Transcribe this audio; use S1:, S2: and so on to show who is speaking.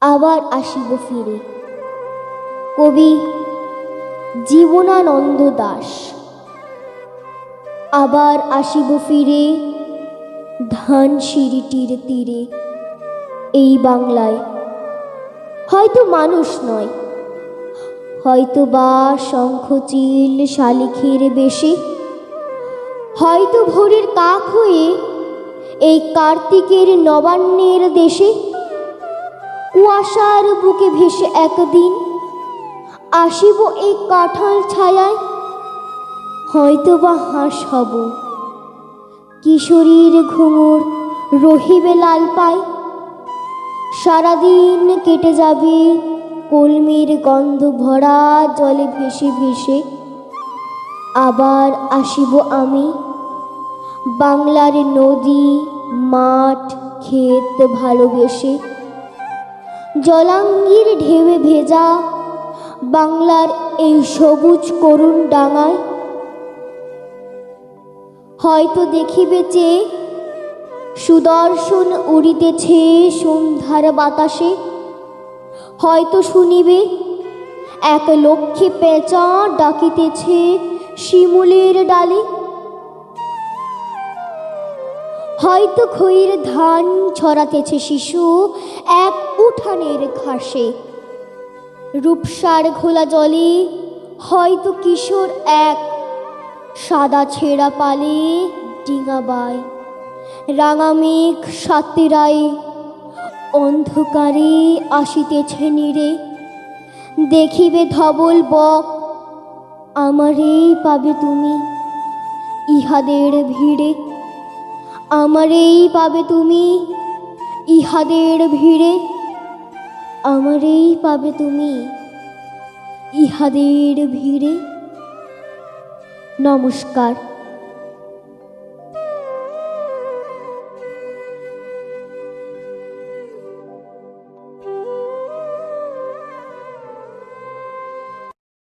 S1: আবার আসিব ফিরে। কবি জীবনানন্দ দাশ। আবার আসিব ফিরে ধানসিঁড়িটির তীরে, এই বাংলায় হয়তো মানুষ নয়, হয়তো বা শঙ্খচিল শালিখের বেশে, হয়তো ভোরের কাক হয়ে এই কার্তিকের নবান্নের দেশে কুয়াশার বুকে ভেসে একদিন আসিব এই কাঁঠাল ছায়ায়। হয়তো বা হাঁস হব, কিশোরীর ঘুঙুর রহিবে লাল পায়। সারাদিন কেটে যাবে কলমির গন্ধ ভরা জলে ভেসে ভেসে। আবার আসিব আমি বাংলার নদী মাঠ ক্ষেত ভালোবেসে। জলাঙ্গির ঢেউয়ে ভেজা বাংলার এই সবুজ করুণ ডাঙায়। হয়তো দেখিবে চেয়ে সুদর্শন উড়িতেছে সন্ধ্যার বাতাসে। হয়তো শুনিবে এক লক্ষ্মী পেঁচা ডাকিতেছে শিমুলের ডালে। হয়তো খইয়ের ধান ছড়াতেছে শিশু এক উঠানের ঘাসে। রূপসার ঘোলা জলে হয়তো কিশোর এক সাদা ছেঁড়া পালে ডিঙা বায়। রাঙা মেঘ সাতেরায় অন্ধকারে আসিতেছে নীরে। দেখিবে ধবল বক, আমারেই পাবে তুমি ইহাদের ভিড়ে। আমারেই পাবে তুমি ইহাদের ভিড়ে। আমারেই পাবে তুমি ইহাদের ভিড়ে। নমস্কার।